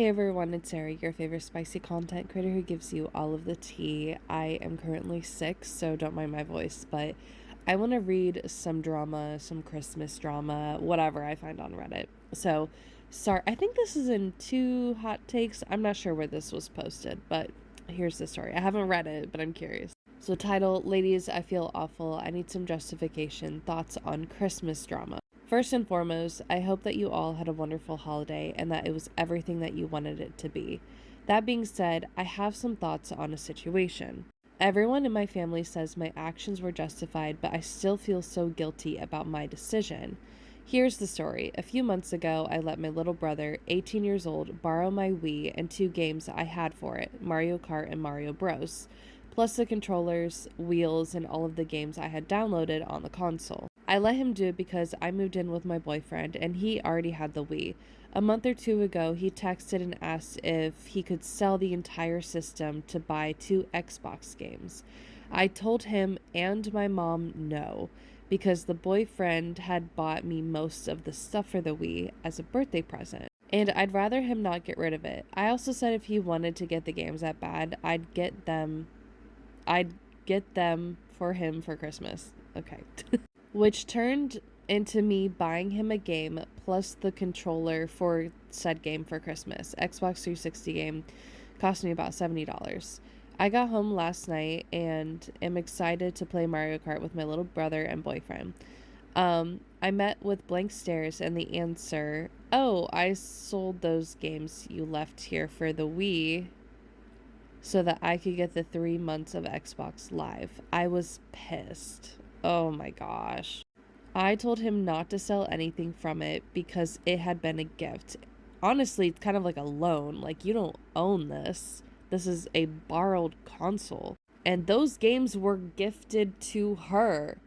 Hey everyone, it's Sarah, your favorite spicy content creator who gives you all of the tea. I am currently sick, so don't mind my voice, but I want to read some drama, some Christmas drama, whatever I find on Reddit. So, sorry, I think this is in two hot takes. I'm not sure where this was posted, but here's the story. I haven't read it, but I'm curious. So, title, Ladies, I Feel Awful. I Need Some Justification. Thoughts on Christmas Drama. First and foremost, I hope that you all had a wonderful holiday and that it was everything that you wanted it to be. That being said, I have some thoughts on a situation. Everyone in my family says my actions were justified, but I still feel so guilty about my decision. Here's the story. A few months ago, I let my little brother, 18 years old, borrow my Wii and two games I had for it, Mario Kart and Mario Bros., plus the controllers, wheels, and all of the games I had downloaded on the console. I let him do it because I moved in with my boyfriend and he already had the Wii. A month or two ago, he texted and asked if he could sell the entire system to buy two Xbox games. I told him and my mom no, because the boyfriend had bought me most of the stuff for the Wii as a birthday present, and I'd rather him not get rid of it. I also said if he wanted to get the games that bad, I'd get them for him for Christmas. Okay. Which turned into me buying him a game plus the controller for said game for Christmas. Xbox 360 game cost me about $70. I got home last night and am excited to play Mario Kart with my little brother and boyfriend. I met with blank stares and the answer, "Oh, I sold those games you left here for the Wii so that I could get the 3 months of Xbox Live." I was pissed. Oh my gosh. I told him not to sell anything from it because it had been a gift. Honestly, it's kind of like a loan. Like, you don't own this. This is a borrowed console. And those games were gifted to her.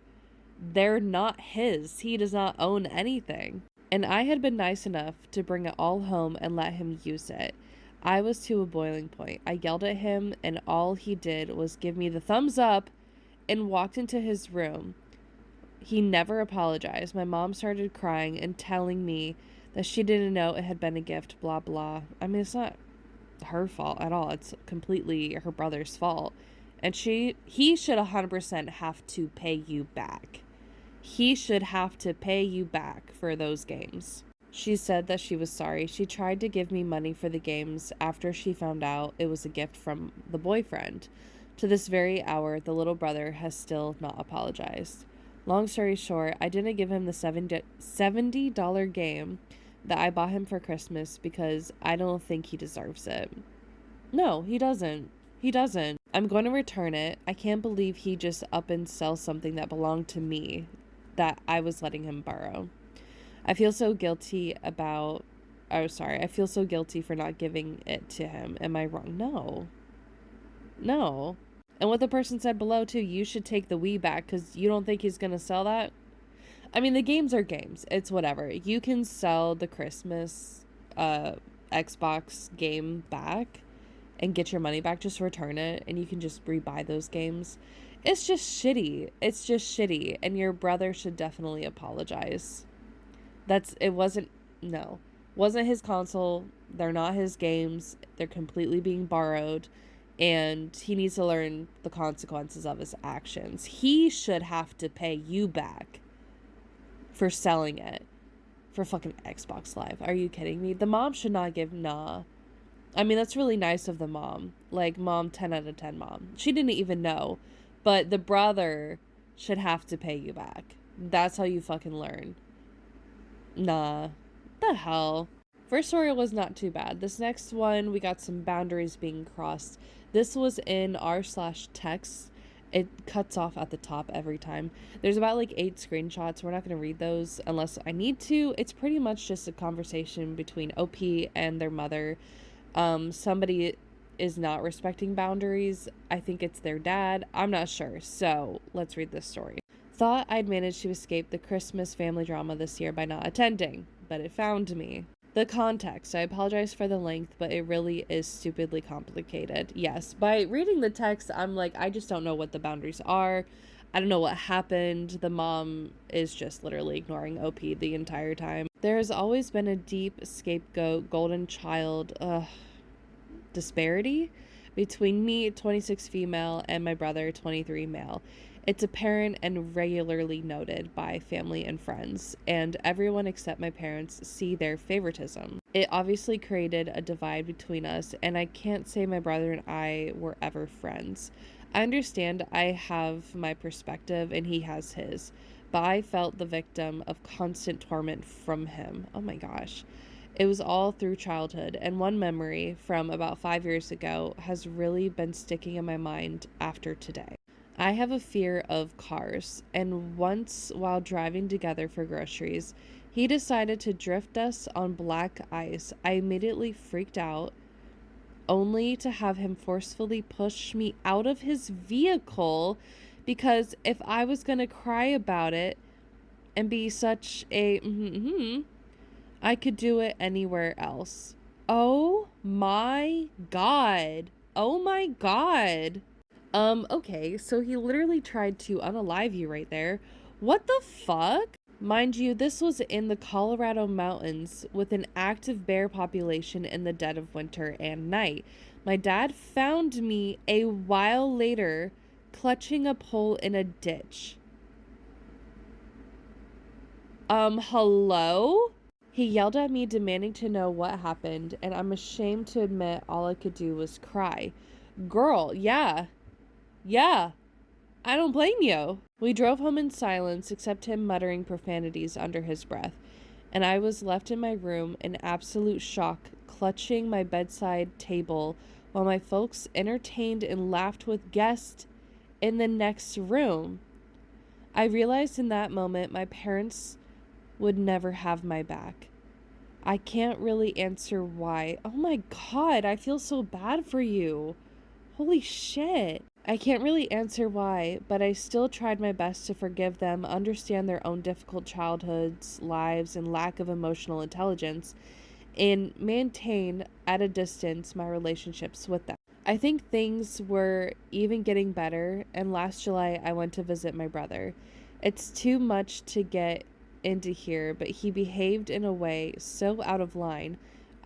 They're not his. He does not own anything. And I had been nice enough to bring it all home and let him use it. I was to a boiling point. I yelled at him, and all he did was give me the thumbs up and walked into his room. He never apologized. My mom started crying and telling me that she didn't know it had been a gift, blah, blah. I mean, it's not her fault at all. It's completely her brother's fault. And he should 100% have to pay you back. He should have to pay you back for those games. She said that she was sorry. She tried to give me money for the games after she found out it was a gift from the boyfriend. To this very hour, the little brother has still not apologized. Long story short, I didn't give him the $70 game that I bought him for Christmas because I don't think he deserves it. No, he doesn't. He doesn't. I'm going to return it. I can't believe he just up and sell something that belonged to me that I was letting him borrow. I feel so guilty I feel so guilty for not giving it to him. Am I wrong? No. No. And what the person said below, too, you should take the Wii back because you don't think he's going to sell that? I mean, the games are games. It's whatever. You can sell the Christmas Xbox game back and get your money back. Just return it and you can just rebuy those games. It's just shitty. It's just shitty. And your brother should definitely apologize. Wasn't his console. They're not his games. They're completely being borrowed. And he needs to learn the consequences of his actions. He should have to pay you back for selling it for fucking Xbox Live. Are you kidding me? The mom should not give I mean, that's really nice of the mom. Like, mom, 10 out of 10 mom. She didn't even know. But the brother should have to pay you back. That's how you fucking learn. Nah. The hell? First story was not too bad. This next one, we got some boundaries being crossed. This was in r/text. It cuts off at the top every time. There's about like 8 screenshots. We're not going to read those unless I need to. It's pretty much just a conversation between OP and their mother. Somebody is not respecting boundaries. I think it's their dad. I'm not sure. So let's read this story. Thought I'd managed to escape the Christmas family drama this year by not attending, but it found me. The context. I apologize for the length, but it really is stupidly complicated. Yes, by reading the text, I'm like, I just don't know what the boundaries are. I don't know what happened. The mom is just literally ignoring OP the entire time. There has always been a deep scapegoat, golden child disparity between me, 26 female, and my brother, 23 male. It's apparent and regularly noted by family and friends, and everyone except my parents see their favoritism. It obviously created a divide between us, and I can't say my brother and I were ever friends. I understand I have my perspective and he has his, but I felt the victim of constant torment from him. Oh my gosh. It was all through childhood, and one memory from about 5 years ago has really been sticking in my mind after today. I have a fear of cars, and once while driving together for groceries, he decided to drift us on black ice. I immediately freaked out, only to have him forcefully push me out of his vehicle because if I was going to cry about it and be such a I could do it anywhere else. Oh my god. Oh my god. Okay, so he literally tried to unalive you right there. What the fuck? Mind you, this was in the Colorado mountains with an active bear population in the dead of winter and night. My dad found me a while later clutching a pole in a ditch. Hello? He yelled at me, demanding to know what happened, and I'm ashamed to admit all I could do was cry. Girl, yeah, I don't blame you. We drove home in silence, except him muttering profanities under his breath, and I was left in my room in absolute shock, clutching my bedside table while my folks entertained and laughed with guests in the next room. I realized in that moment my parents would never have my back. I can't really answer why. Oh my god, I feel so bad for you. Holy shit. I can't really answer why, but I still tried my best to forgive them, understand their own difficult childhoods, lives, and lack of emotional intelligence, and maintain at a distance my relationships with them. I think things were even getting better, and last July I went to visit my brother. It's too much to get into here, but he behaved in a way so out of line,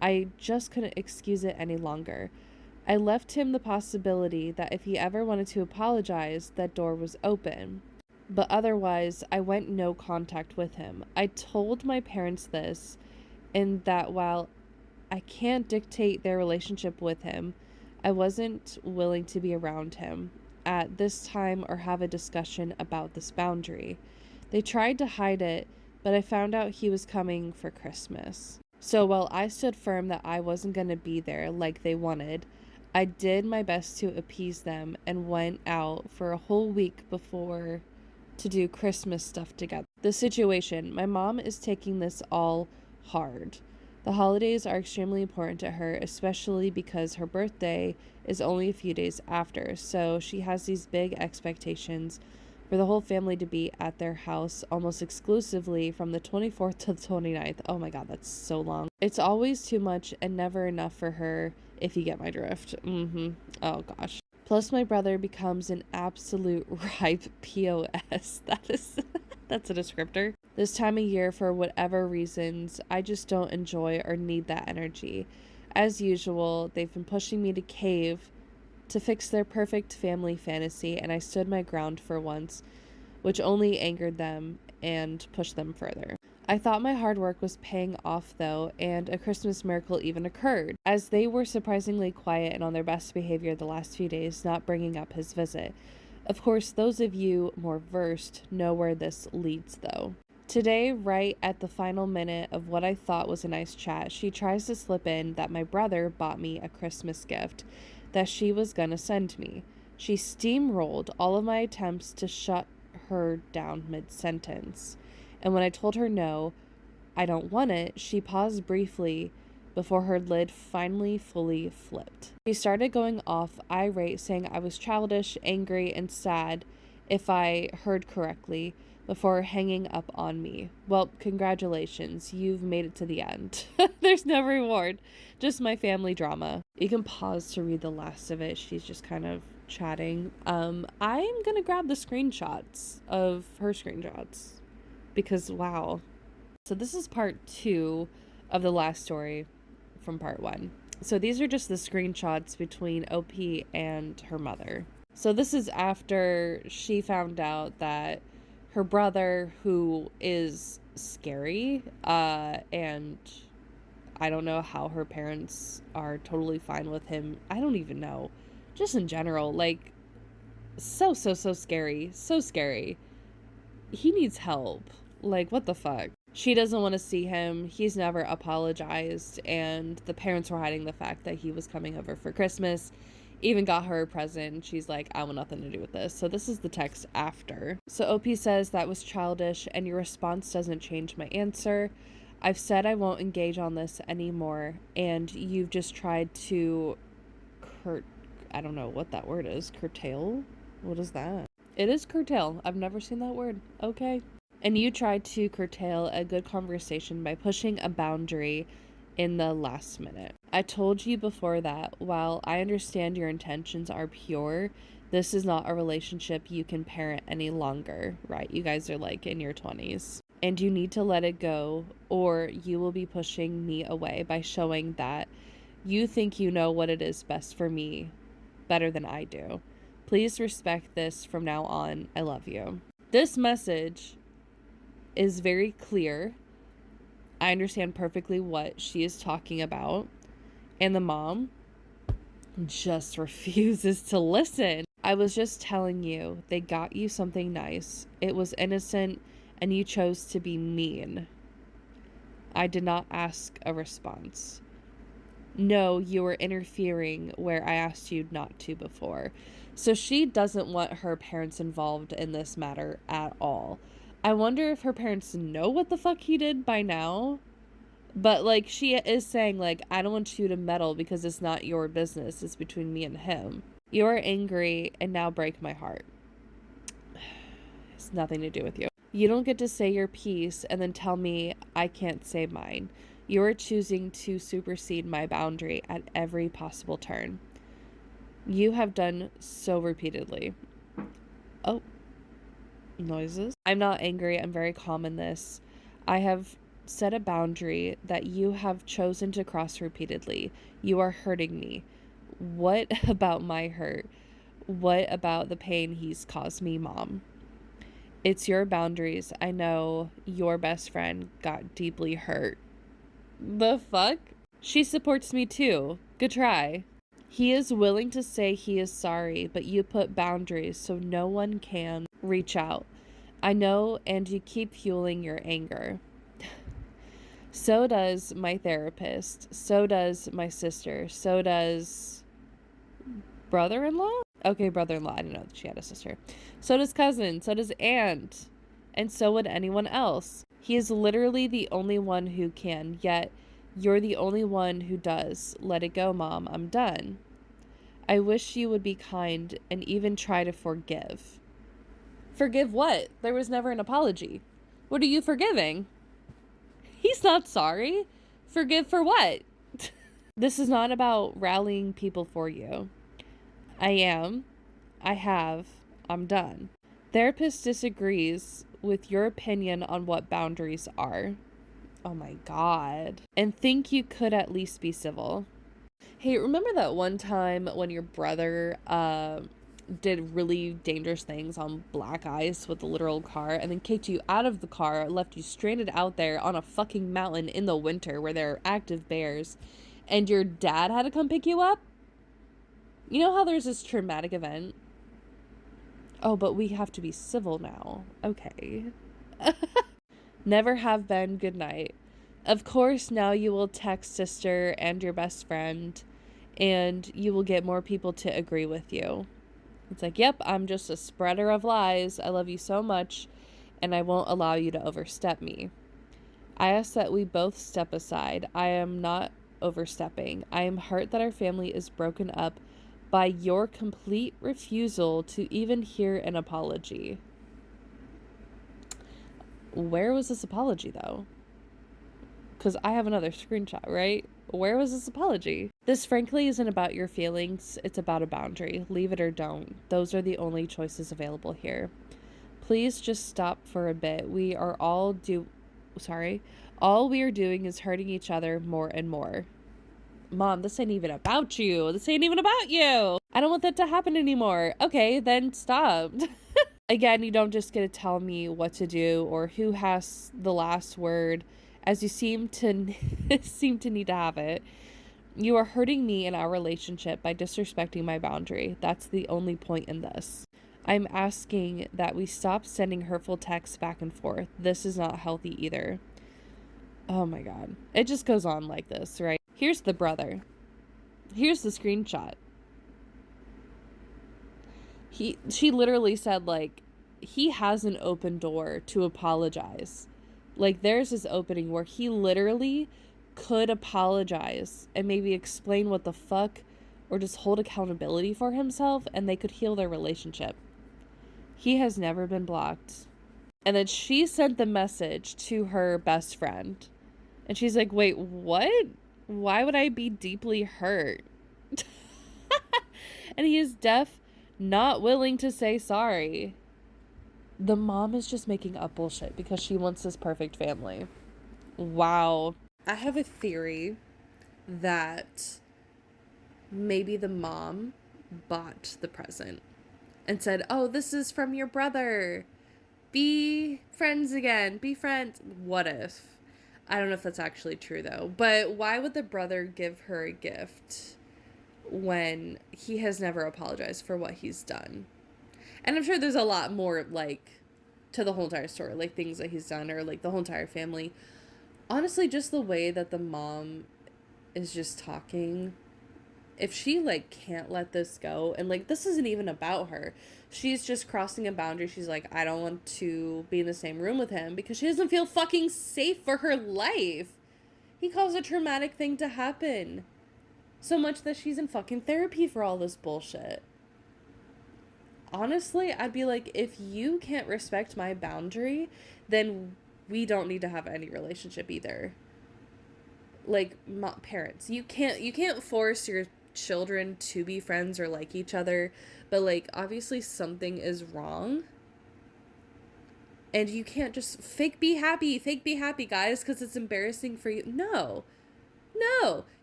I just couldn't excuse it any longer. I left him the possibility that if he ever wanted to apologize, that door was open. But otherwise, I went no contact with him. I told my parents this, and that while I can't dictate their relationship with him, I wasn't willing to be around him at this time or have a discussion about this boundary. They tried to hide it, but I found out he was coming for Christmas. So while I stood firm that I wasn't going to be there like they wanted, I did my best to appease them and went out for a whole week before to do Christmas stuff together. The situation, my mom is taking this all hard. The holidays are extremely important to her, especially because her birthday is only a few days after, so she has these big expectations for the whole family to be at their house almost exclusively from the 24th to the 29th. Oh my god, that's so long. It's always too much and never enough for her, if you get my drift. Oh gosh. Plus my brother becomes an absolute ripe POS. That's a descriptor. This time of year, for whatever reasons, I just don't enjoy or need that energy. As usual, they've been pushing me to cave to fix their perfect family fantasy, and I stood my ground for once, which only angered them and pushed them further. I thought my hard work was paying off though, and a Christmas miracle even occurred, as they were surprisingly quiet and on their best behavior the last few days, not bringing up his visit. Of course, those of you more versed know where this leads though. Today, right at the final minute of what I thought was a nice chat, she tries to slip in that my brother bought me a Christmas gift that she was gonna send me. She steamrolled all of my attempts to shut her down mid-sentence. And when I told her no, I don't want it, she paused briefly before her lid finally fully flipped. She started going off irate, saying I was childish, angry, and sad, if I heard correctly, before hanging up on me. Well, congratulations, you've made it to the end. There's no reward, just my family drama. You can pause to read the last of it. She's just kind of chatting. I'm gonna grab the screenshots of her screenshots because wow. So this is part 2 of the last story from part 1. So these are just the screenshots between OP and her mother. So this is after she found out that her brother, who is scary, and I don't know how her parents are totally fine with him. I don't even know. Just in general, like, so scary. So scary. He needs help. Like, what the fuck? She doesn't want to see him. He's never apologized. And the parents were hiding the fact that he was coming over for Christmas. Even got her a present. She's like, I want nothing to do with this. So this is the text after. So OP says, that was childish, and your response doesn't change my answer. I've said I won't engage on this anymore, and you've just tried to I don't know what that word is. Curtail? What is that? It is curtail. I've never seen that word. Okay. And you tried to curtail a good conversation by pushing a boundary in the last minute. I told you before that while I understand your intentions are pure, this is not a relationship you can parent any longer, right? You guys are like in your 20s. And you need to let it go, or you will be pushing me away by showing that you think you know what it is best for me better than I do. Please respect this from now on. I love you. This message is very clear. I understand perfectly what she is talking about. And the mom just refuses to listen. I was just telling you, they got you something nice. It was innocent, and you chose to be mean. I did not ask a response. No, you were interfering where I asked you not to before. So she doesn't want her parents involved in this matter at all. I wonder if her parents know what the fuck he did by now. But, like, she is saying, like, I don't want you to meddle because it's not your business. It's between me and him. You're angry and now break my heart. It's nothing to do with you. You don't get to say your piece and then tell me I can't say mine. You're choosing to supersede my boundary at every possible turn. You have done so repeatedly. Oh, noises. I'm not angry. I'm very calm in this. I have set a boundary that you have chosen to cross repeatedly. You are hurting me. What about my hurt? What about the pain he's caused me, Mom? It's your boundaries. I know your best friend got deeply hurt. The fuck? She supports me too. Good try. He is willing to say he is sorry, but you put boundaries so no one can reach out. I know, and you keep fueling your anger. So does my therapist. So does my sister. So does brother-in-law? Okay, brother-in-law. I didn't know that she had a sister. So does cousin. So does aunt. And so would anyone else. He is literally the only one who can, yet you're the only one who does. Let it go, Mom. I'm done. I wish you would be kind and even try to forgive. Forgive what? There was never an apology. What are you forgiving? He's not sorry. Forgive for what? This is not about rallying people for you. I am. I have. I'm done. Therapist disagrees with your opinion on what boundaries are. Oh my God. And think you could at least be civil. Hey, remember that one time when your brother did really dangerous things on black ice with the literal car and then kicked you out of the car, left you stranded out there on a fucking mountain in the winter where there are active bears, and your dad had to come pick you up? You know how there's this traumatic event? Oh, but we have to be civil now. Okay. Never have been. Good night. Of course, now you will text sister and your best friend, and you will get more people to agree with you. It's like, yep, I'm just a spreader of lies. I love you so much, and I won't allow you to overstep me. I ask that we both step aside. I am not overstepping. I am hurt that our family is broken up by your complete refusal to even hear an apology. Where was this apology, though? Because I have another screenshot, right? Where was this apology? This frankly isn't about your feelings. It's about a boundary. Leave it or don't. Those are the only choices available here. Please just stop for a bit. We All we are doing is hurting each other more and more. Mom, this ain't even about you. This ain't even about you. I don't want that to happen anymore. Okay, then stop. Again, you don't just get to tell me what to do or who has the last word, as you seem to need to have it. You are hurting me in our relationship by disrespecting my boundary. That's the only point in this. I'm asking that we stop sending hurtful texts back and forth. This is not healthy either. Oh my God. It just goes on like this, right? Here's the brother. Here's the screenshot. She literally said, like, he has an open door to apologize. Like, there's this opening where he literally could apologize and maybe explain what the fuck, or just hold accountability for himself, and they could heal their relationship. He has never been blocked. And then she sent the message to her best friend. And she's like, wait, what? Why would I be deeply hurt? And he is not willing to say sorry. The mom is just making up bullshit because she wants this perfect family. Wow. I have a theory that maybe the mom bought the present and said, oh, this is from your brother. Be friends again. Be friends. What if? I don't know if that's actually true, though. But why would the brother give her a gift when he has never apologized for what he's done? And I'm sure there's a lot more, like, to the whole entire story, like things that he's done, or like the whole entire family. Honestly, just the way that the mom is just talking, if she, like, can't let this go, and, like, this isn't even about her, she's just crossing a boundary. She's like, I don't want to be in the same room with him because she doesn't feel fucking safe for her life. He caused a traumatic thing to happen. So much that she's in fucking therapy for all this bullshit. Honestly, I'd be like, if you can't respect my boundary, then we don't need to have any relationship either. Like, parents, you can't force your children to be friends or like each other, but, like, obviously something is wrong. And you can't just fake be happy, guys, because it's embarrassing for you. No.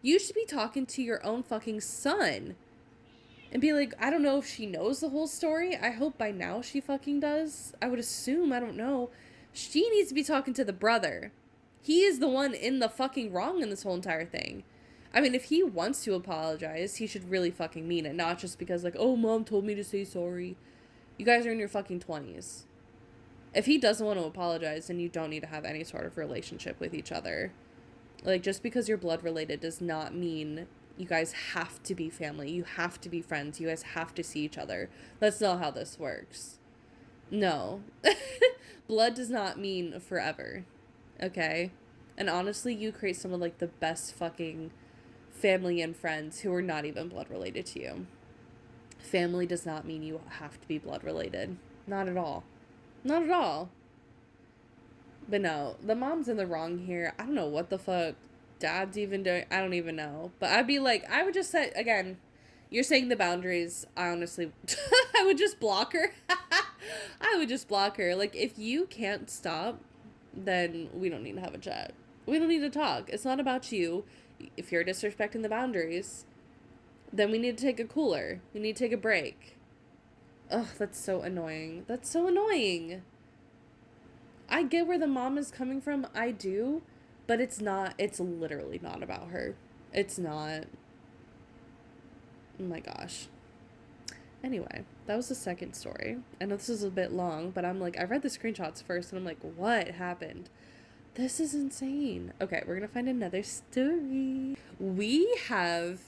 You should be talking to your own fucking son. And be like, I don't know if she knows the whole story. I hope by now she fucking does. I would assume, I don't know. She needs to be talking to the brother. He is the one in the fucking wrong in this whole entire thing. I mean, if he wants to apologize, he should really fucking mean it. Not just because, like, oh, mom told me to say sorry. You guys are in your fucking 20s. If he doesn't want to apologize, then you don't need to have any sort of relationship with each other. Like, just because you're blood related does not mean you guys have to be family. You have to be friends. You guys have to see each other. That's not how this works. No. Blood does not mean forever. Okay? And honestly, you create some of, like, the best fucking family and friends who are not even blood related to you. Family does not mean you have to be blood related. Not at all. Not at all. But no, the mom's in the wrong here. I don't know what the fuck dad's even doing. I don't even know. But I'd be like, I would just say, again, you're saying the boundaries. I honestly, I would just block her. I would just block her. Like, if you can't stop, then we don't need to have a chat. We don't need to talk. It's not about you. If you're disrespecting the boundaries, then we need to take a cooler. We need to take a break. Ugh, that's so annoying. That's so annoying. I get where the mom is coming from. I do. But it's literally not about her. It's not. Oh my gosh. Anyway, that was the second story. I know this is a bit long, but I'm like, I read the screenshots first and I'm like, what happened? This is insane. Okay, we're gonna find another story. We have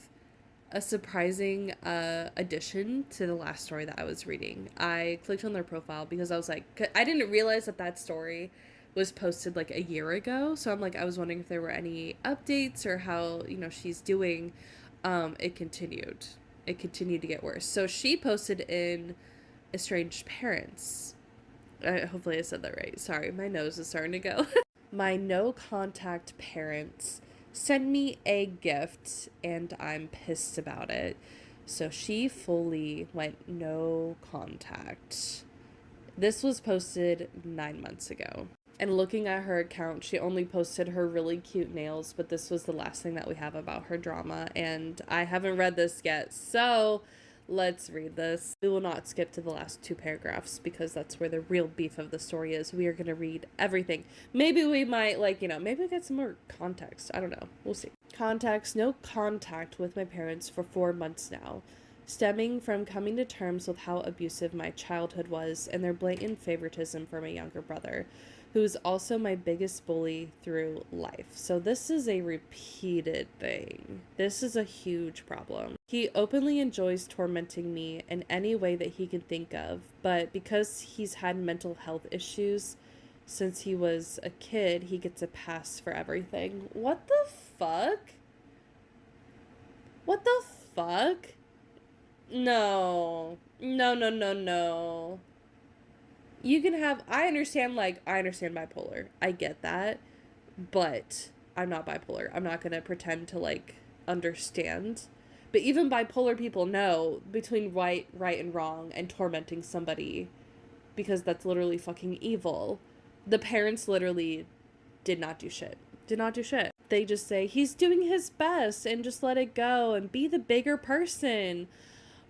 a surprising addition to the last story that I was reading. I clicked on their profile because I was like, I didn't realize that story was posted like a year ago. So I'm like, I was wondering if there were any updates or how, she's doing. It continued to get worse. So she posted in Estranged Parents. Hopefully I said that right. Sorry, my nose is starting to go. My no contact parents sent me a gift and I'm pissed about it. So she fully went no contact. This was posted 9 months ago. And looking at her account, she only posted her really cute nails, but this was the last thing that we have about her drama, and I haven't read this yet, so let's read this. We will not skip to the last 2 paragraphs because that's where the real beef of the story is. We are going to read everything. Maybe we might, maybe we get some more context. I don't know. We'll see. Context: no contact with my parents for 4 months now, stemming from coming to terms with how abusive my childhood was and their blatant favoritism for my younger brother, who is also my biggest bully through life. So this is a repeated thing. This is a huge problem. He openly enjoys tormenting me in any way that he can think of, but because he's had mental health issues since he was a kid, he gets a pass for everything. What the fuck? What the fuck? No. No, no, no, no. You can have, I understand bipolar. I get that. But I'm not bipolar. I'm not going to pretend to understand. But even bipolar people know between right and wrong and tormenting somebody, because that's literally fucking evil. The parents literally did not do shit. Did not do shit. They just say, he's doing his best and just let it go and be the bigger person.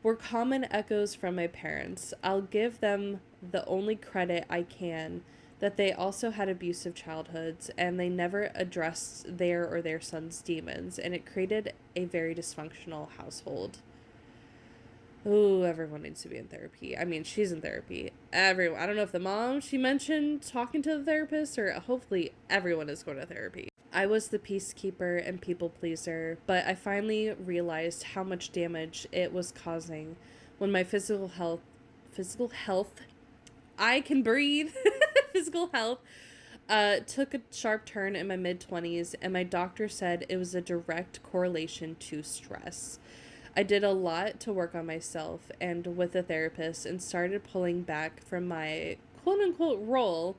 Were common echoes from my parents. I'll give them the only credit I can that they also had abusive childhoods and they never addressed their son's demons, and it created a very dysfunctional household. Ooh, everyone needs to be in therapy. I mean, she's in therapy. Everyone. I don't know if the mom, she mentioned talking to the therapist, or hopefully everyone is going to therapy. I was the peacekeeper and people pleaser, but I finally realized how much damage it was causing when my physical health, I can breathe, physical health, took a sharp turn in my mid-20s, and my doctor said it was a direct correlation to stress. I did a lot to work on myself and with a therapist and started pulling back from my quote-unquote role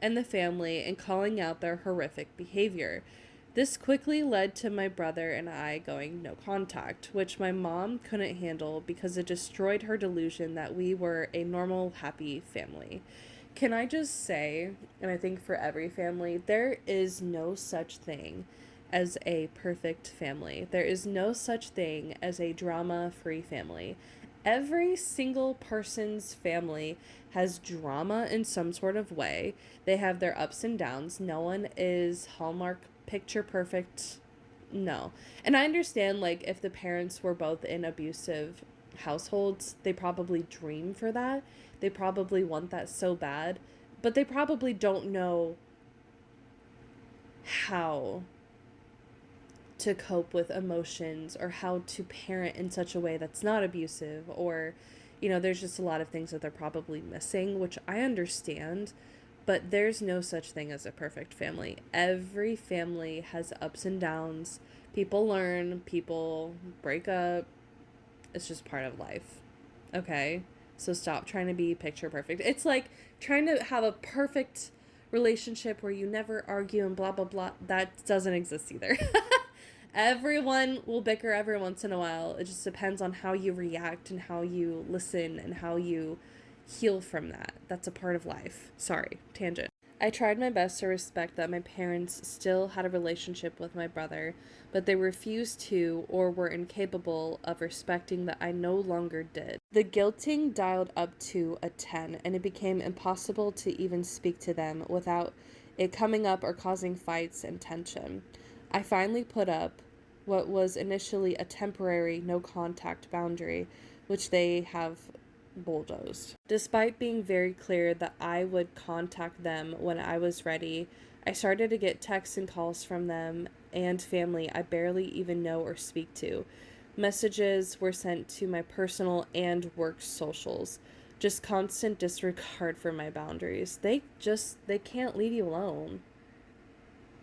in the family and calling out their horrific behavior. This quickly led to my brother and I going no contact, which my mom couldn't handle because it destroyed her delusion that we were a normal, happy family. Can I just say, and I think for every family, there is no such thing as a perfect family. There is no such thing as a drama-free family. Every single person's family has drama in some sort of way. They have their ups and downs. No one is Hallmark picture perfect. No. And I understand, if the parents were both in abusive households, they probably dream for that. They probably want that so bad. But they probably don't know how to cope with emotions or how to parent in such a way that's not abusive, or there's just a lot of things that they're probably missing, which I understand, but there's no such thing as a perfect family. Every family has ups and downs. People learn, people break up. It's just part of life. Okay? So stop trying to be picture perfect. It's like trying to have a perfect relationship where you never argue and blah blah blah. That doesn't exist either. Everyone will bicker every once in a while. It just depends on how you react and how you listen and how you heal from that. That's a part of life. Sorry, tangent. I tried my best to respect that my parents still had a relationship with my brother, but they refused to or were incapable of respecting that I no longer did. The guilting dialed up to a 10, and it became impossible to even speak to them without it coming up or causing fights and tension. I finally put up what was initially a temporary no contact boundary, which they have bulldozed. Despite being very clear that I would contact them when I was ready, I started to get texts and calls from them and family I barely even know or speak to. Messages were sent to my personal and work socials. Just constant disregard for my boundaries. They can't leave you alone.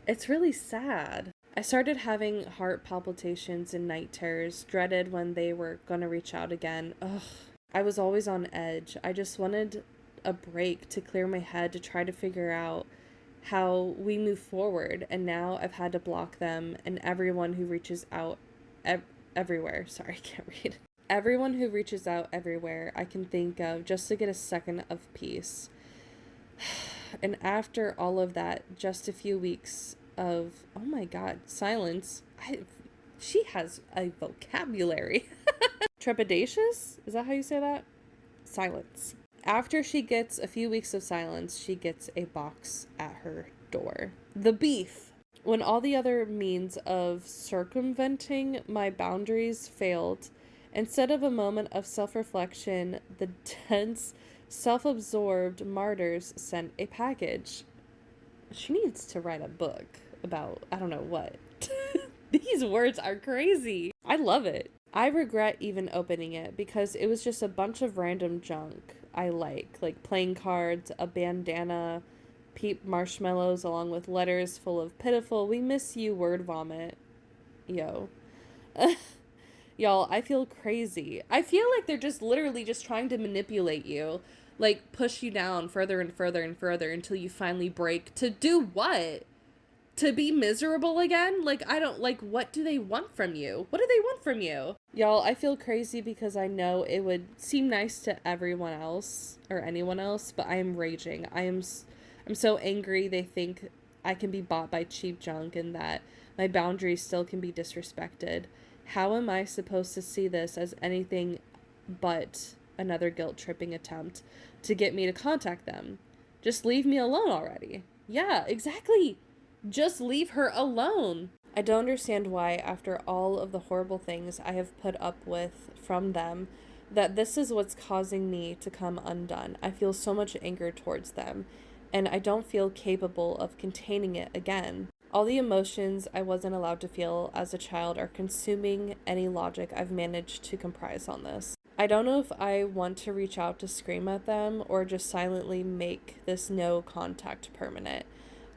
It's really sad. I started having heart palpitations and night terrors, dreaded when they were gonna reach out again. Ugh. I was always on edge. I just wanted a break to clear my head to try to figure out how we move forward, and now I've had to block them and everyone who reaches out everywhere. Sorry, I can't read. Everyone who reaches out everywhere I can think of just to get a second of peace. And after all of that, just a few weeks of, oh my God, silence. She has a vocabulary. Trepidatious? Is that how you say that? Silence. After she gets a few weeks of silence, she gets a box at her door. The beef. When all the other means of circumventing my boundaries failed, instead of a moment of self-reflection, the dense, self-absorbed martyrs sent a package. She needs to write a book about, I don't know what. These words are crazy. I love it. I regret even opening it because it was just a bunch of random junk I like playing cards, a bandana, peep marshmallows, along with letters full of pitiful, we miss you word vomit. Yo. Y'all, I feel crazy. I feel like they're just literally just trying to manipulate you. Like, push you down further and further and further until you finally break. To do what? To be miserable again? Like, I don't, like, what do they want from you? What do they want from you? Y'all, I feel crazy because I know it would seem nice to everyone else or anyone else, but I am raging. I'm so angry they think I can be bought by cheap junk and that my boundaries still can be disrespected. How am I supposed to see this as anything but another guilt-tripping attempt to get me to contact them? Just leave me alone already. Yeah, exactly. Just leave her alone. I don't understand why, after all of the horrible things I have put up with from them, that this is what's causing me to come undone. I feel so much anger towards them, and I don't feel capable of containing it again. All the emotions I wasn't allowed to feel as a child are consuming any logic I've managed to comprise on this. I don't know if I want to reach out to scream at them or just silently make this no contact permanent.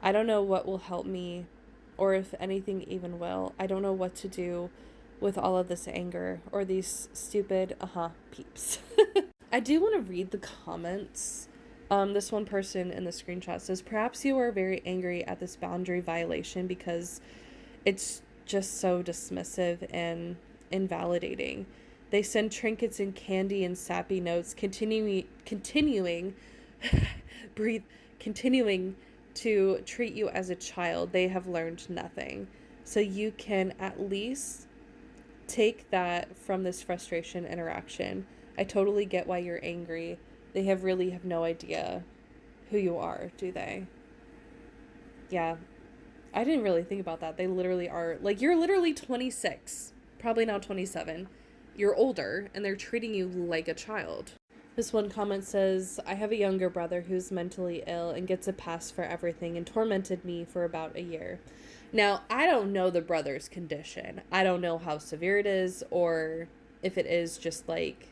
I don't know what will help me, or if anything even will. I don't know what to do with all of this anger or these stupid peeps. I do want to read the comments. This one person in the screenshot says, perhaps you are very angry at this boundary violation because it's just so dismissive and invalidating. They send trinkets and candy and sappy notes, continuing, breathe, continuing to treat you as a child. They have learned nothing. So you can at least take that from this frustration interaction. I totally get why you're angry. They really have no idea who you are, do they? Yeah. I didn't really think about that. They literally are, like, you're literally 26, probably now 27. You're older, and they're treating you like a child. This one comment says, I have a younger brother who's mentally ill and gets a pass for everything and tormented me for about a year. Now, I don't know the brother's condition. I don't know how severe it is, or if it is just like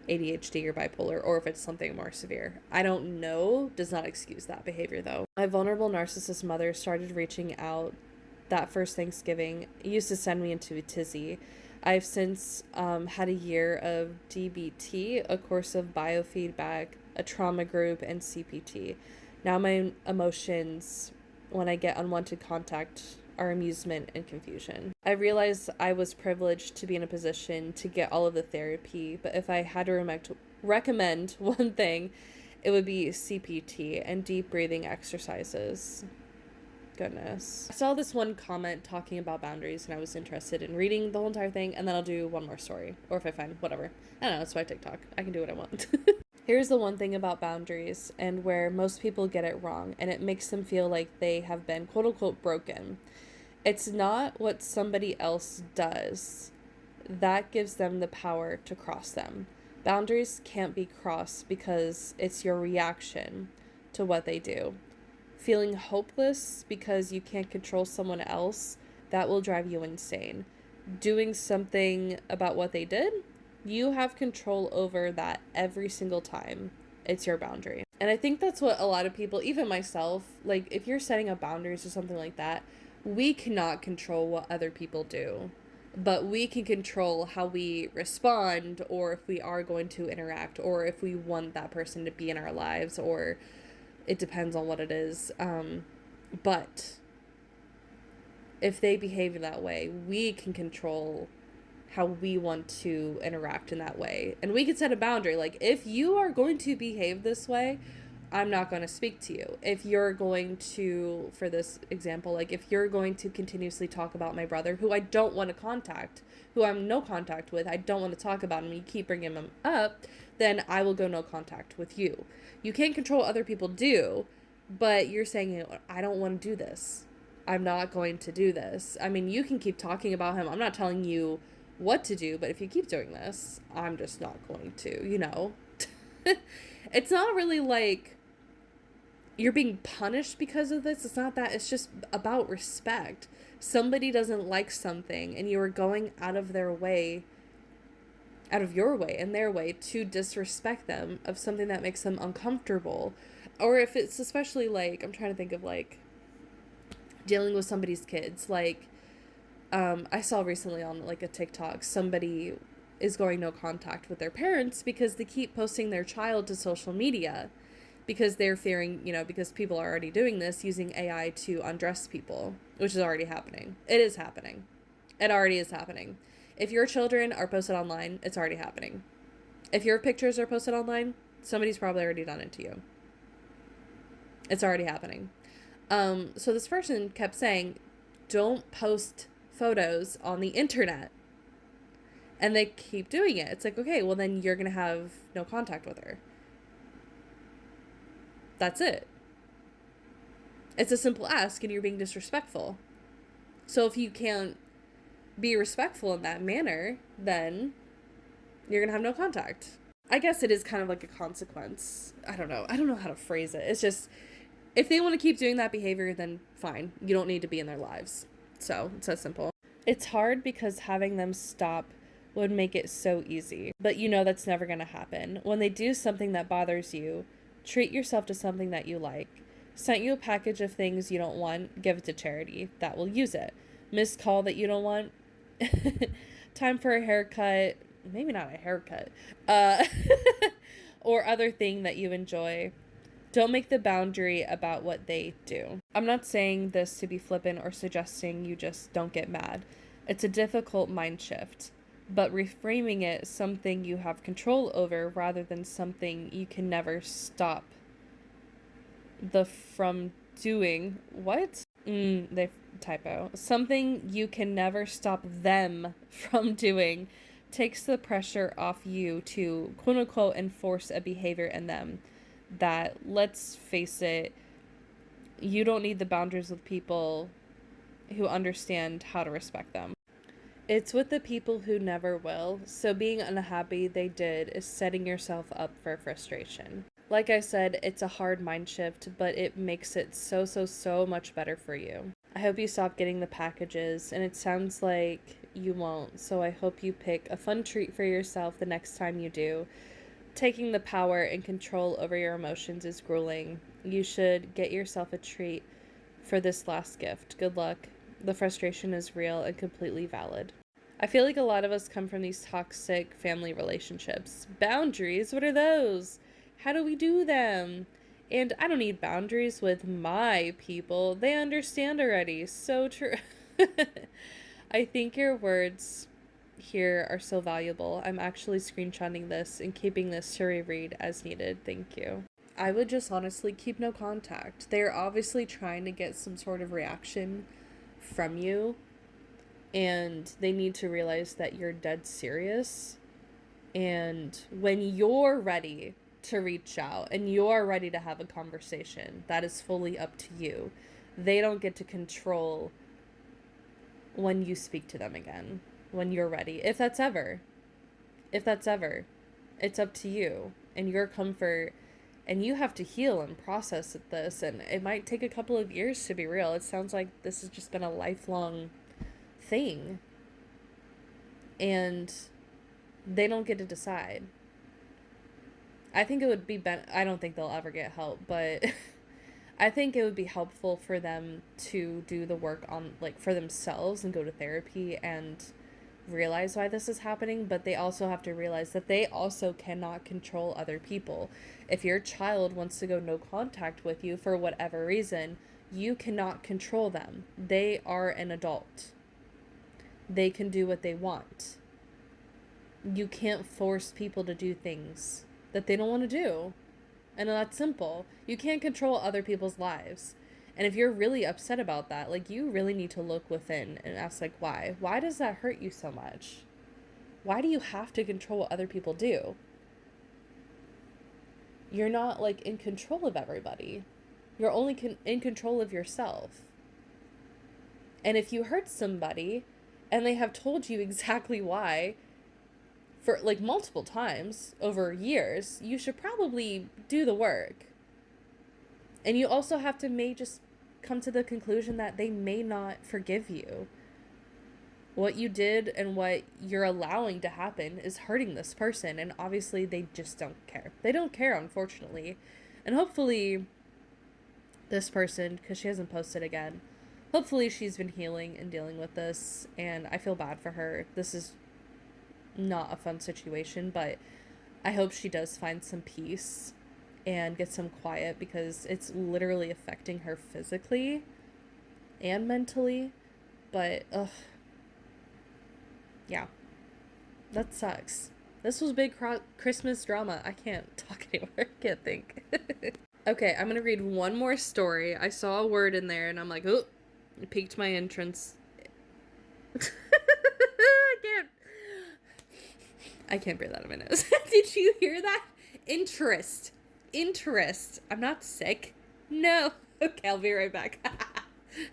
ADHD or bipolar, or if it's something more severe. I don't know. Does not excuse that behavior, though. My vulnerable narcissist mother started reaching out that first Thanksgiving. It used to send me into a tizzy. I've since had a year of DBT, a course of biofeedback, a trauma group, and CPT. Now my emotions when I get unwanted contact are amusement and confusion. I realized I was privileged to be in a position to get all of the therapy, but if I had to recommend one thing, it would be CPT and deep breathing exercises. Goodness. I saw this one comment talking about boundaries and I was interested in reading the whole entire thing, and then I'll do one more story. Or if I find whatever. I don't know, it's my TikTok. I can do what I want. Here's the one thing about boundaries and where most people get it wrong, and it makes them feel like they have been quote unquote broken. It's not what somebody else does that gives them the power to cross them. Boundaries can't be crossed because it's your reaction to what they do. Feeling hopeless because you can't control someone else, that will drive you insane. Doing something about what they did, you have control over that every single time. It's your boundary. And I think that's what a lot of people, even myself, like if you're setting up boundaries or something like that, we cannot control what other people do, but we can control how we respond, or if we are going to interact, or if we want that person to be in our lives, or it depends on what it is. But if they behave in that way, we can control how we want to interact in that way. And we can set a boundary. Like, if you are going to behave this way, I'm not going to speak to you. If you're going to, for this example, like if you're going to continuously talk about my brother, who I don't want to contact, who I'm no contact with, I don't want to talk about him, you keep bringing him up, then I will go no contact with you. You can't control what other people do, but you're saying, you know, I don't want to do this. I'm not going to do this. I mean, you can keep talking about him. I'm not telling you what to do, but if you keep doing this, I'm just not going to, you know. It's not really like you're being punished because of this. It's not that. It's just about respect. Somebody doesn't like something and you are going out of your way and their way to disrespect them of something that makes them uncomfortable. Or if it's especially like, I'm trying to think of like dealing with somebody's kids. Like, I saw recently on like a TikTok, somebody is going no contact with their parents because they keep posting their child to social media because they're fearing, you know, because people are already doing this, using AI to undress people, which is already happening. It is happening. It already is happening. If your children are posted online, it's already happening. If your pictures are posted online, somebody's probably already done it to you. It's already happening. So this person kept saying, don't post photos on the internet. And they keep doing it. It's like, okay, well then you're going to have no contact with her. That's it. It's a simple ask and you're being disrespectful. So if you can't be respectful in that manner, then you're going to have no contact. I guess it is kind of like a consequence. I don't know how to phrase it. It's just, if they want to keep doing that behavior, then fine. You don't need to be in their lives. So it's that simple. It's hard because having them stop would make it so easy. But you know that's never going to happen. When they do something that bothers you, treat yourself to something that you like. Sent you a package of things you don't want, give it to charity. That will use it. Missed call that you don't want. Time for a haircut. Maybe not a haircut. Or other thing that you enjoy. Don't make the boundary about what they do. I'm not saying this to be flippant or suggesting you just don't get mad. It's a difficult mind shift. But reframing it something you have control over rather than something you can never stop from doing. What? They typo. Something you can never stop them from doing takes the pressure off you to quote unquote enforce a behavior in them that, let's face it, you don't need the boundaries with people who understand how to respect them. It's with the people who never will, so being unhappy they did is setting yourself up for frustration. Like I said, it's a hard mind shift, but it makes it so much better for you. I hope you stop getting the packages, and it sounds like you won't, so I hope you pick a fun treat for yourself the next time you do. Taking the power and control over your emotions is grueling. You should get yourself a treat for this last gift. Good luck. The frustration is real and completely valid. I feel like a lot of us come from these toxic family relationships. Boundaries, what are those? How do we do them? And I don't need boundaries with my people. They understand already. So true. I think your words here are so valuable. I'm actually screenshotting this and keeping this to reread as needed. Thank you. I would just honestly keep no contact. They're obviously trying to get some sort of reaction from you, and they need to realize that you're dead serious. And when you're ready to reach out and you're ready to have a conversation, that is fully up to you. They don't get to control when you speak to them again, when you're ready. If that's ever, it's up to you and your comfort. And you have to heal and process this, and it might take a couple of years, to be real. It sounds like this has just been a lifelong thing. And they don't get to decide. I think it would be I don't think they'll ever get help, but I think it would be helpful for them to do the work on, like, for themselves and go to therapy and realize why this is happening, but they also have to realize that they also cannot control other people. If your child wants to go no contact with you for whatever reason, you cannot control them. They are an adult. They can do what they want. You can't force people to do things that they don't want to do. And that's simple. You can't control other people's lives. And if you're really upset about that, like, you really need to look within and ask, like, why? Why does that hurt you so much? Why do you have to control what other people do? You're not, like, in control of everybody. You're only in control of yourself. And if you hurt somebody and they have told you exactly why for, like, multiple times over years, you should probably do the work. And you also have to just come to the conclusion that they may not forgive you. What you did and what you're allowing to happen is hurting this person, and obviously they just don't care. They don't care, unfortunately. And hopefully this person, because she hasn't posted again, hopefully she's been healing and dealing with this, and I feel bad for her. This is not a fun situation, but I hope she does find some peace and get some quiet, because it's literally affecting her physically and mentally. But yeah, that sucks. This was big Christmas drama. I can't talk anymore. I can't think. Okay, I'm gonna read one more story. I saw a word in there and I'm like, oh, it piqued my interest. I can't breathe out of my nose. Did you hear that? Interest. I'm not sick. No. Okay, I'll be right back.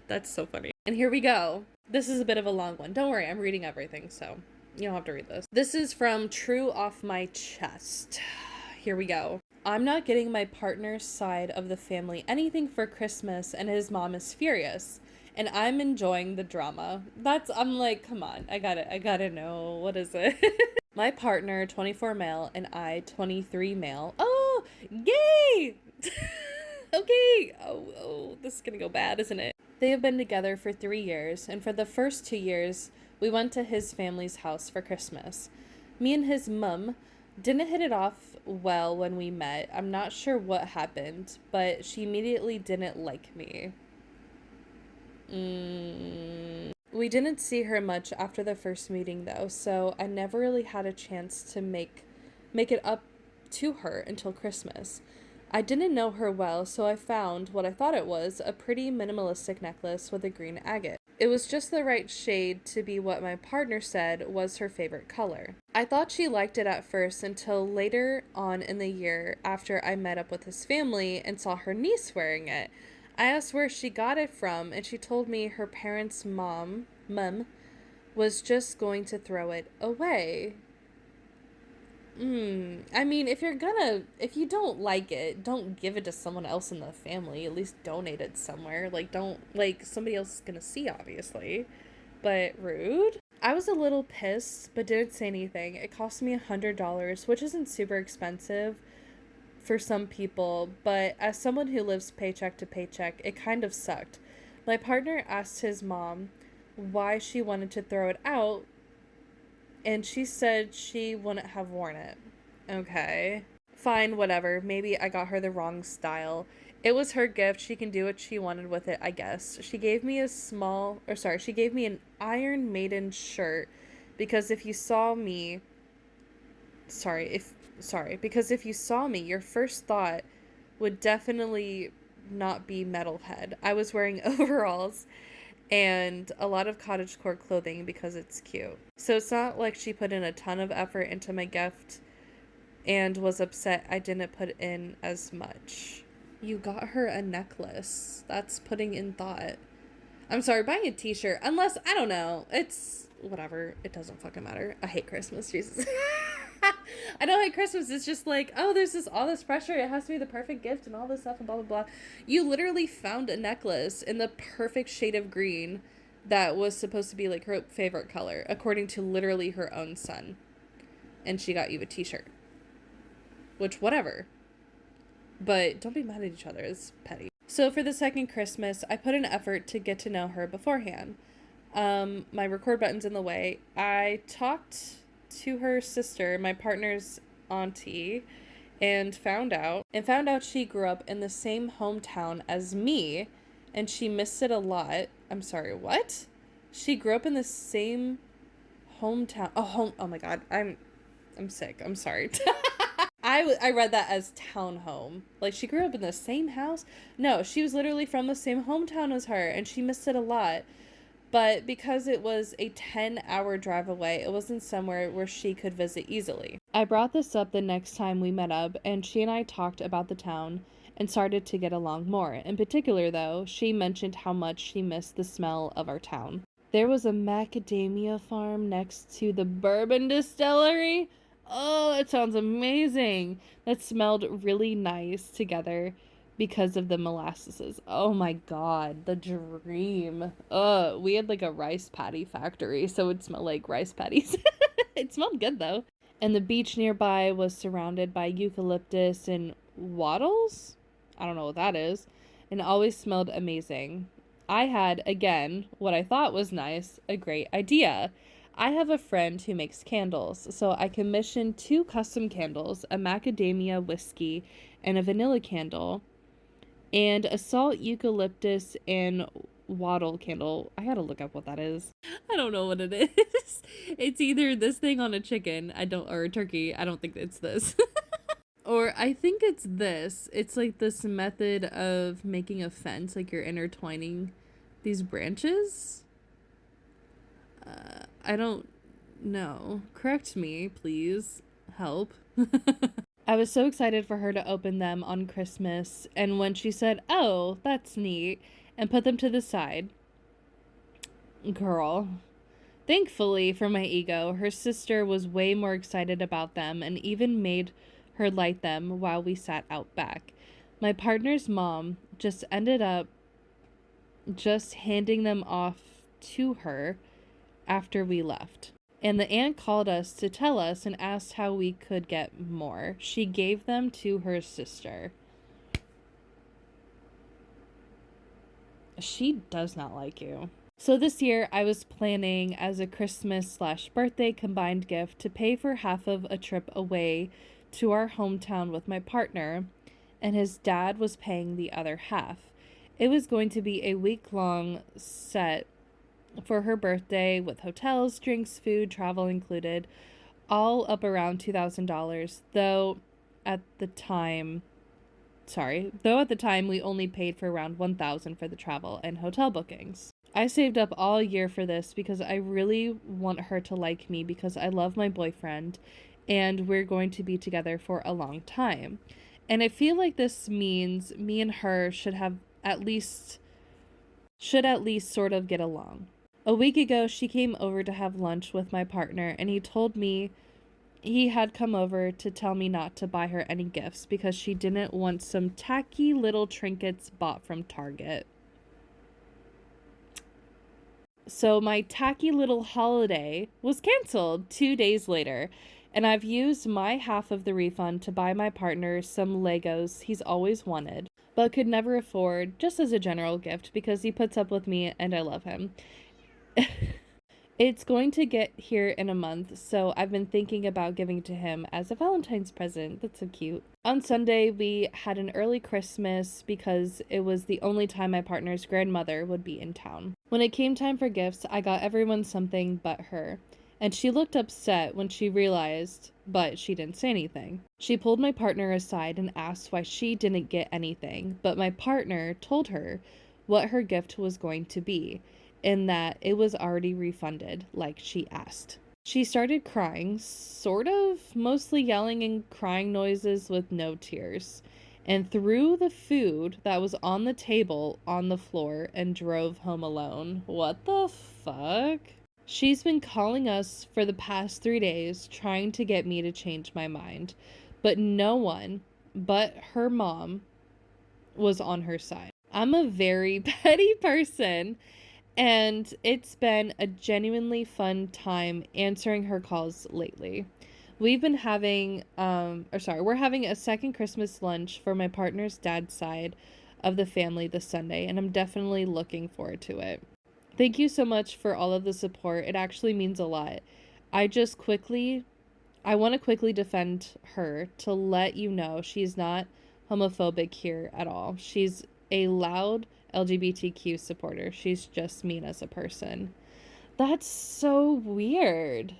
That's so funny. And here we go. This is a bit of a long one. Don't worry, I'm reading everything, so you don't have to read this. This is from True Off My Chest. Here we go. I'm not getting my partner's side of the family anything for Christmas, and his mom is furious. And I'm enjoying the drama. I'm like, come on, I gotta know. What is it? My partner, 24 male, and I, 23 male. Oh, gay! Okay. Oh, this is gonna go bad, isn't it? They have been together for 3 years, and for the first 2 years, we went to his family's house for Christmas. Me and his mum didn't hit it off well when we met. I'm not sure what happened, but she immediately didn't like me. We didn't see her much after the first meeting, though, so I never really had a chance to make it up to her until Christmas. I didn't know her well, so I found what I thought it was, a pretty minimalistic necklace with a green agate. It was just the right shade to be what my partner said was her favorite color. I thought she liked it at first until later on in the year after I met up with his family and saw her niece wearing it. I asked where she got it from, and she told me her parents' mum was just going to throw it away. I mean, if you don't like it, don't give it to someone else in the family. At least donate it somewhere. Like, don't, like, somebody else is gonna see, obviously. But rude. I was a little pissed, but didn't say anything. It cost me $100, which isn't super expensive for some people, but as someone who lives paycheck to paycheck, it kind of sucked. My partner asked his mom why she wanted to throw it out, and she said she wouldn't have worn it. Okay. Fine, whatever. Maybe I got her the wrong style. It was her gift. She can do what she wanted with it, I guess. She gave me she gave me an Iron Maiden shirt because if you saw me, because if you saw me, your first thought would definitely not be metalhead. I was wearing overalls and a lot of cottagecore clothing because it's cute. So it's not like she put in a ton of effort into my gift and was upset I didn't put in as much. You got her a necklace. That's putting in thought. I'm sorry, buying a t-shirt, unless, I don't know, it's whatever. It doesn't fucking matter. I hate Christmas, Jesus. I don't hate Christmas. It's just like, oh, there's all this pressure. It has to be the perfect gift and all this stuff and blah, blah, blah. You literally found a necklace in the perfect shade of green that was supposed to be like her favorite color, according to literally her own son. And she got you a t-shirt. Which, whatever. But don't be mad at each other. It's petty. So for the second Christmas, I put an effort to get to know her beforehand. My record button's in the way. I talked to her sister, my partner's auntie, and found out she grew up in the same hometown as me, and she missed it a lot. I'm sorry, what? She grew up in the same hometown. Oh my god, I'm sick. I'm sorry. I read that as townhome. Like, she grew up in the same house? No, she was literally from the same hometown as her, and she missed it a lot. But because it was a 10-hour drive away, it wasn't somewhere where she could visit easily. I brought this up the next time we met up, and she and I talked about the town and started to get along more. In particular, though, she mentioned how much she missed the smell of our town. There was a macadamia farm next to the bourbon distillery. Oh, that sounds amazing. That smelled really nice together because of the molasses. Oh my god, the dream. We had like a rice patty factory, so it smelled like rice patties. It smelled good though. And the beach nearby was surrounded by eucalyptus and wattles? I don't know what that is. And always smelled amazing. I had, again, what I thought was nice, a great idea. I have a friend who makes candles, so I commissioned 2 custom candles, a macadamia whiskey and a vanilla candle, and a salt eucalyptus and wattle candle. I gotta look up what that is. I don't know what it is. It's either this thing on a chicken, or a turkey. I don't think it's this. Or I think it's this. It's like this method of making a fence, like you're intertwining these branches. I don't know. Correct me, please. Help. I was so excited for her to open them on Christmas, and when she said, "Oh, that's neat," and put them to the side, girl. Thankfully for my ego, her sister was way more excited about them and even made her light them while we sat out back. My partner's mom just ended up just handing them off to her after we left. And the aunt called us to tell us and asked how we could get more. She gave them to her sister. She does not like you. So this year I was planning as a Christmas/birthday combined gift to pay for half of a trip away to our hometown with my partner, and his dad was paying the other half. It was going to be a week-long set for her birthday with hotels, drinks, food, travel included, all up around $2,000, though at the time we only paid for around $1,000 for the travel and hotel bookings. I saved up all year for this because I really want her to like me because I love my boyfriend and we're going to be together for a long time. And I feel like this means me and her should at least sort of get along. A week ago, she came over to have lunch with my partner, and he told me he had come over to tell me not to buy her any gifts because she didn't want some tacky little trinkets bought from Target. So my tacky little holiday was canceled 2 days later, and I've used my half of the refund to buy my partner some Legos he's always wanted, but could never afford, just as a general gift because he puts up with me and I love him. It's going to get here in a month, so I've been thinking about giving it to him as a Valentine's present. That's so cute. On Sunday, we had an early Christmas because it was the only time my partner's grandmother would be in town. When it came time for gifts, I got everyone something but her, and she looked upset when she realized, but she didn't say anything. She pulled my partner aside and asked why she didn't get anything, but my partner told her what her gift was going to be, in that it was already refunded, like she asked. She started crying, sort of, mostly yelling and crying noises with no tears, and threw the food that was on the table on the floor and drove home alone. What the fuck? She's been calling us for the past 3 days, trying to get me to change my mind, but no one but her mom was on her side. I'm a very petty person, and it's been a genuinely fun time answering her calls lately. We've been having, we're having a second Christmas lunch for my partner's dad's side of the family this Sunday, and I'm definitely looking forward to it. Thank you so much for all of the support. It actually means a lot. I want to quickly defend her to let you know she's not homophobic here at all. She's a loud LGBTQ supporter. She's just mean as a person. That's so weird.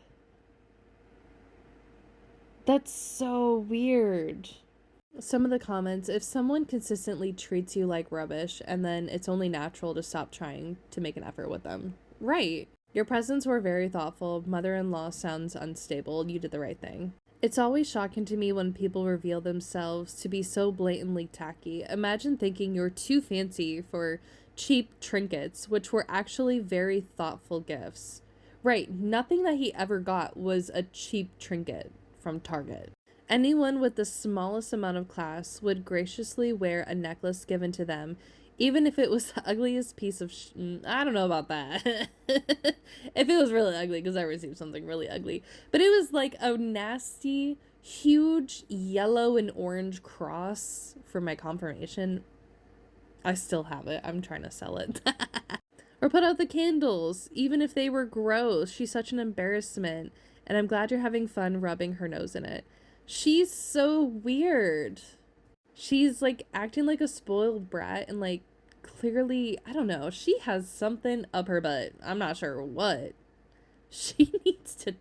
That's so weird. Some of the comments, if someone consistently treats you like rubbish, and then it's only natural to stop trying to make an effort with them. Right. Your presents were very thoughtful. Mother in law sounds unstable. You did the right thing. It's always shocking to me when people reveal themselves to be so blatantly tacky. Imagine thinking you're too fancy for cheap trinkets, which were actually very thoughtful gifts. Right, nothing that he ever got was a cheap trinket from Target. Anyone with the smallest amount of class would graciously wear a necklace given to them, even if it was the ugliest piece of I don't know about that. If it was really ugly, because I received something really ugly. But it was like a nasty, huge yellow and orange cross for my confirmation. I still have it. I'm trying to sell it. Or put out the candles, even if they were gross. She's such an embarrassment. And I'm glad you're having fun rubbing her nose in it. She's so weird. She's like acting like a spoiled brat and like clearly, I don't know, she has something up her butt. I'm not sure what. She needs to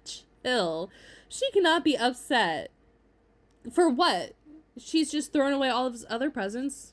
chill. She cannot be upset. For what? She's just thrown away all of his other presents.